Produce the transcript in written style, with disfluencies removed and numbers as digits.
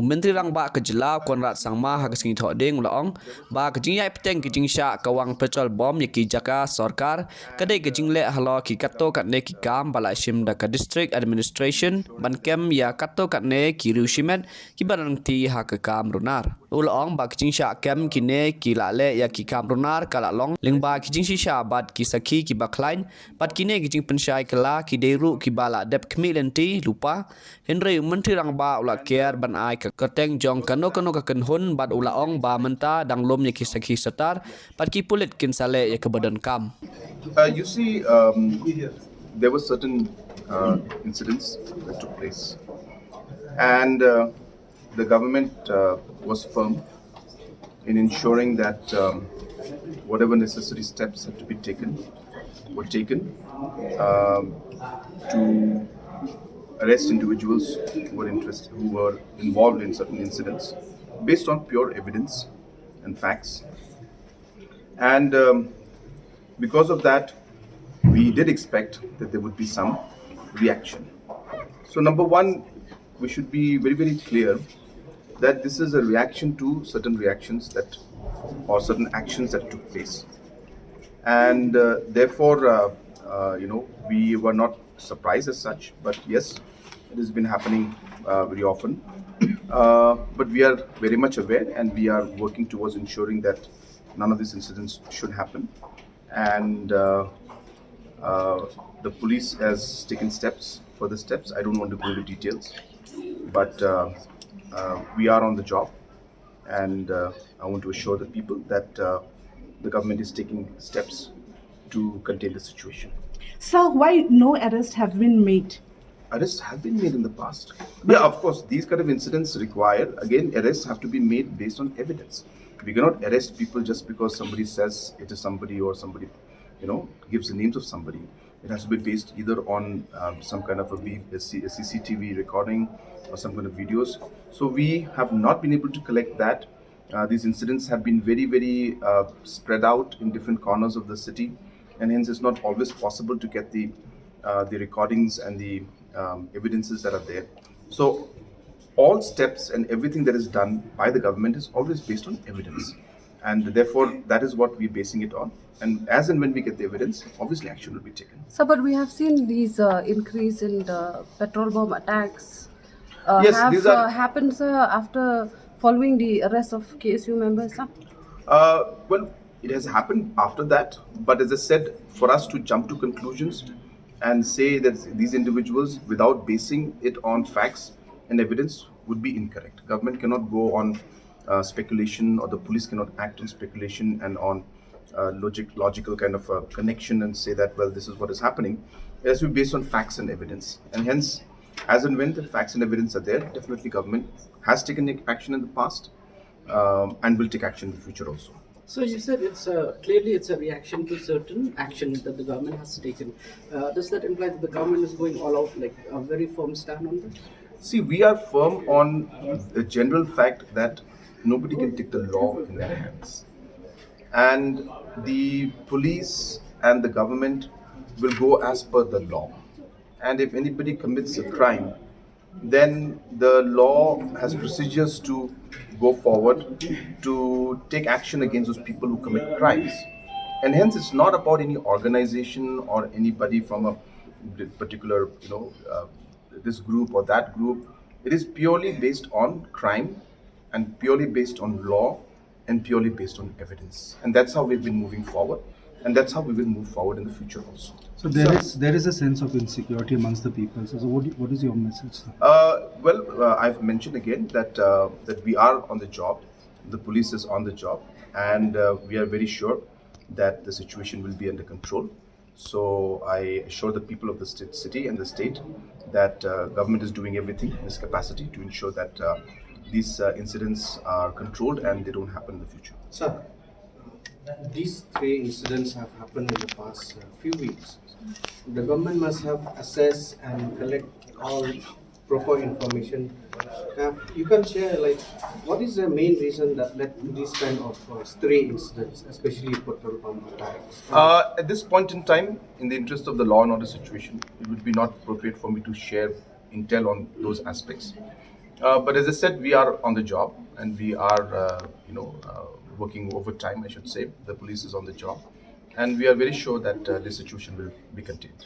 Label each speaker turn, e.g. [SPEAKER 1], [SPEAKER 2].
[SPEAKER 1] Menteri Rang Ba Kejela Konrad Sangma Hagasing Thoding Ulong Ba Jingjia Peteng Jingjia Kawang Petrol bom Yaki Jaka Sorkar Kadai Jingle Halo Ki Kato Katne Ki Kam Bala Shim Daka Distrik Administration Bankem Ya Kato Katne Ki Rushimet Ki Barang Ti Hakam Runar Ulong Ba Jingjia Kem Kine Ki Lale Ya Ki Kam Runar Kalalong Lingba Ki Jingjia Bad Ki Saki Ki Baklain Bad Kine Ki Jingpynphai Kylla Ki Deru Ki Bala Dep Kemilenti Lupa Henry Menteri Rang Ba Ula Kier Ban Ai Keteng Jong Kano Kaken Hun Bad Ulaong Ba Menta Dang Lom Yaki Saki Setar Bad Ki Pulit Kin Sale Ya Kebadan Kam.
[SPEAKER 2] You see, there were certain incidents that took place, and the government was firm in ensuring that whatever necessary steps had to be taken were taken to arrest individuals who were involved in certain incidents based on pure evidence and facts. And because of that, we did expect that there would be some reaction. So number one, we should be very, very clear that this is a reaction to certain reactions or certain actions that took place. And therefore, we were not surprised as such, but yes, it has been happening very often. But we are very much aware, and we are working towards ensuring that none of these incidents should happen. And the police has taken further steps. I don't want to go into details, but we are on the job, and I want to assure the people that the government is taking steps to contain the situation.
[SPEAKER 3] So why no arrests have been made?
[SPEAKER 2] Arrests have been made in the past. Yeah, of course, these kind of incidents require, again, arrests have to be made based on evidence. We cannot arrest people just because somebody says it is somebody, or somebody, gives the names of somebody. It has to be based either on some kind of a CCTV recording or some kind of videos. So we have not been able to collect that. These incidents have been very, very spread out in different corners of the city, and hence it's not always possible to get the recordings and the evidences that are there. So all steps and everything that is done by the government is always based on evidence, and therefore that is what we're basing it on. And as and when we get the evidence, obviously action will be taken.
[SPEAKER 4] So, but we have seen these increase in the petrol bomb attacks.
[SPEAKER 2] Yes,
[SPEAKER 4] have
[SPEAKER 2] these are
[SPEAKER 4] happened, sir, after following the arrest of KSU members, sir?
[SPEAKER 2] well, it has happened after that. But as I said, for us to jump to conclusions and say that these individuals, without basing it on facts and evidence, would be incorrect. Government cannot go on speculation, or the police cannot act on speculation and on logical kind of connection and say that, well, this is what is happening. It has to be based on facts and evidence, and hence, as and when the facts and evidence are there, definitely government has taken action in the past and will take action in the future also.
[SPEAKER 5] So you said clearly it's a reaction to certain actions that the government has taken. Does that imply that the government is going all out, like a very firm stand on this?
[SPEAKER 2] See, we are firm on the general fact that nobody can take the law in their hands. And the police and the government will go as per the law. And if anybody commits a crime, then the law has procedures to go forward to take action against those people who commit crimes. And hence, it's not about any organization or anybody from a particular, this group or that group. It is purely based on crime, and purely based on law, and purely based on evidence. And that's how we've been moving forward, and that's how we will move forward in the future also.
[SPEAKER 6] So there is a sense of insecurity amongst the people. So what is your message, sir?
[SPEAKER 2] I've mentioned again that we are on the job. The police is on the job, and we are very sure that the situation will be under control. So I assure the people of the city and the state that government is doing everything in its capacity to ensure that these incidents are controlled and they don't happen in the future.
[SPEAKER 7] Sir, these 3 incidents have happened in the past few weeks. The government must have assessed and collect all proper information. You can share, what is the main reason that led to these kind of stray incidents, especially petrol bomb attacks?
[SPEAKER 2] At this point in time, in the interest of the law and order situation, it would be not appropriate for me to share intel on those aspects. But as I said, we are on the job, and we are, working overtime, I should say. The police is on the job, and we are very sure that this situation will be contained.